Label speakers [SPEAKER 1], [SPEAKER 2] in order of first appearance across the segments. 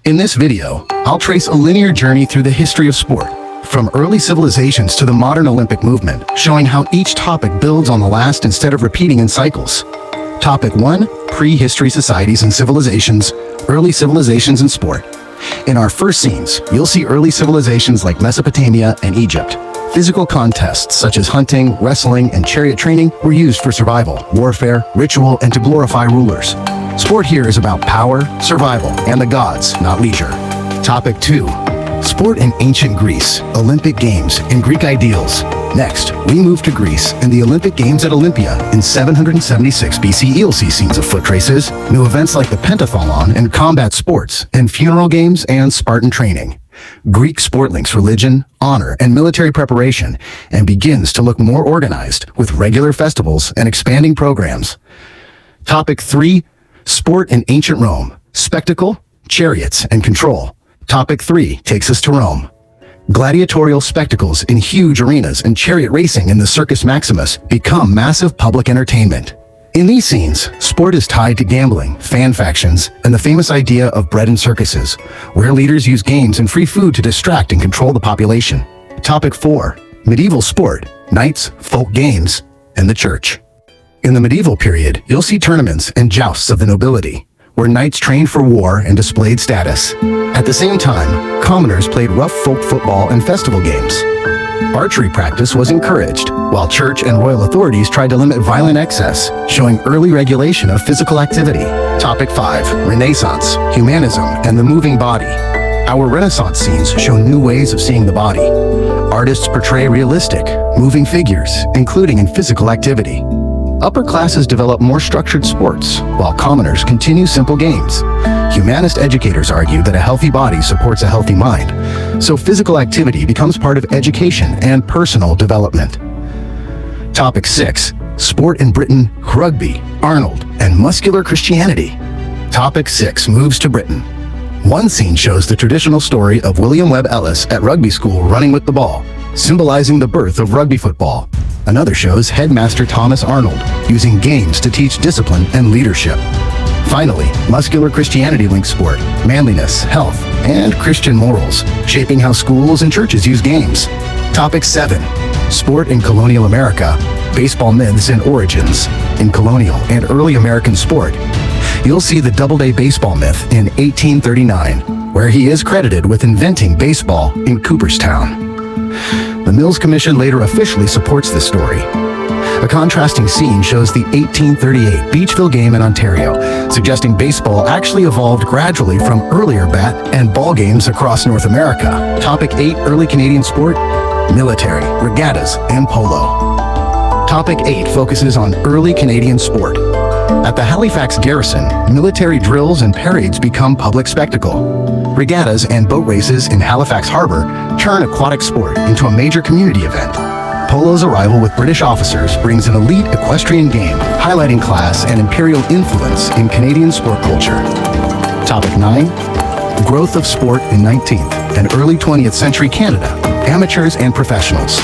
[SPEAKER 1] In this video, I'll trace a linear journey through the history of sport, from early civilizations to the modern Olympic movement, showing how each topic builds on the last instead of repeating in cycles. Topic 1, Prehistory Societies and Civilizations, Early Civilizations in Sport. In our first scenes, you'll see early civilizations like Mesopotamia and Egypt. Physical contests such as hunting, wrestling, and chariot training were used for survival, warfare, ritual, and to glorify rulers. Sport here is about power, survival, and the gods, not leisure. Topic 2. Sport in ancient Greece, Olympic Games, and Greek ideals. Next, we move to Greece and the Olympic Games at Olympia in 776 BC. You'll see scenes of foot races, new events like the pentathlon and combat sports, and funeral games and Spartan training. Greek sport links religion, honor, and military preparation, and begins to look more organized with regular festivals and expanding programs. Topic 3. Sport in ancient Rome, spectacle, chariots, and control. Topic 3 takes us to Rome. Gladiatorial spectacles in huge arenas and chariot racing in the Circus Maximus become massive public entertainment. In these scenes, sport is tied to gambling, fan factions, and the famous idea of bread and circuses, where leaders use games and free food to distract and control the population. Topic 4. Medieval sport, knights, folk games, and the church. In the medieval period, you'll see tournaments and jousts of the nobility, where knights trained for war and displayed status. At the same time, commoners played rough folk football and festival games. Archery practice was encouraged, while church and royal authorities tried to limit violent excess, showing early regulation of physical activity. Topic 5. Renaissance, humanism, and the moving body. Our Renaissance scenes show new ways of seeing the body. Artists portray realistic, moving figures, including in physical activity. Upper classes develop more structured sports, while commoners continue simple games. Humanist educators argue that a healthy body supports a healthy mind, so physical activity becomes part of education and personal development. Topic 6. Sport in Britain, rugby, Arnold, and muscular Christianity. Topic 6 moves to Britain. One scene shows the traditional story of William Webb Ellis at rugby school running with the ball, symbolizing the birth of rugby football. Another shows headmaster Thomas Arnold using games to teach discipline and leadership. Finally, muscular Christianity links sport, manliness, health, and Christian morals, shaping how schools and churches use games. Topic 7. Sport in colonial America, baseball myths and origins. In colonial and early American sport, you'll see the Doubleday baseball myth in 1839, where he is credited with inventing baseball in Cooperstown. The Mills Commission later officially supports this story. A contrasting scene shows the 1838 Beachville game in Ontario, suggesting baseball actually evolved gradually from earlier bat and ball games across North America. Topic 8. Early Canadian sport, military, regattas, and polo. Topic 8 focuses on early Canadian sport. At the Halifax garrison, military drills and parades become public spectacle. Regattas and boat races in Halifax Harbor turn aquatic sport into a major community event. Polo's arrival with British officers brings an elite equestrian game, highlighting class and imperial influence in Canadian sport culture. Topic 9. Growth of sport in 19th and early 20th century Canada, amateurs and professionals.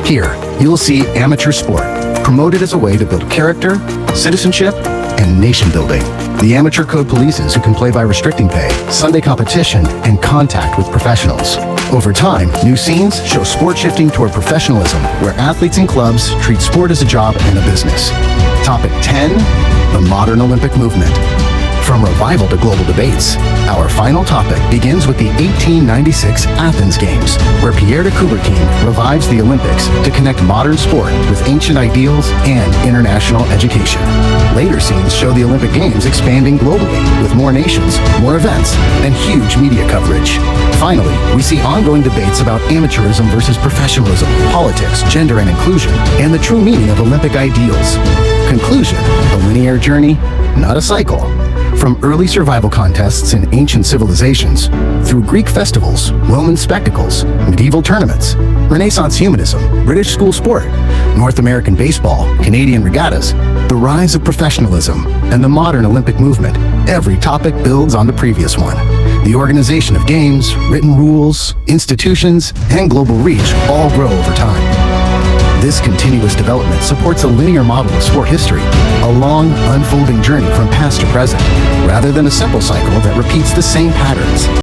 [SPEAKER 1] Here, you'll see amateur sport, promoted as a way to build character, citizenship, and nation building. The amateur code polices who can play by restricting pay, Sunday competition, and contact with professionals. Over time, new scenes show sport shifting toward professionalism, where athletes and clubs treat sport as a job and a business. Topic 10. The modern Olympic movement. From revival to global debates, our final topic begins with the 1896 Athens Games, where Pierre de Coubertin revives the Olympics to connect modern sport with ancient ideals and international education. Later scenes show the Olympic Games expanding globally with more nations, more events, and huge media coverage. Finally, we see ongoing debates about amateurism versus professionalism, politics, gender and inclusion, and the true meaning of Olympic ideals. Conclusion: a linear journey, not a cycle. From early survival contests in ancient civilizations, through Greek festivals, Roman spectacles, medieval tournaments, Renaissance humanism, British school sport, North American baseball, Canadian regattas, the rise of professionalism, and the modern Olympic movement, every topic builds on the previous one. The organization of games, written rules, institutions, and global reach all grow over time. This continuous development supports a linear model of sport history, a long, unfolding journey from past to present, rather than a simple cycle that repeats the same patterns.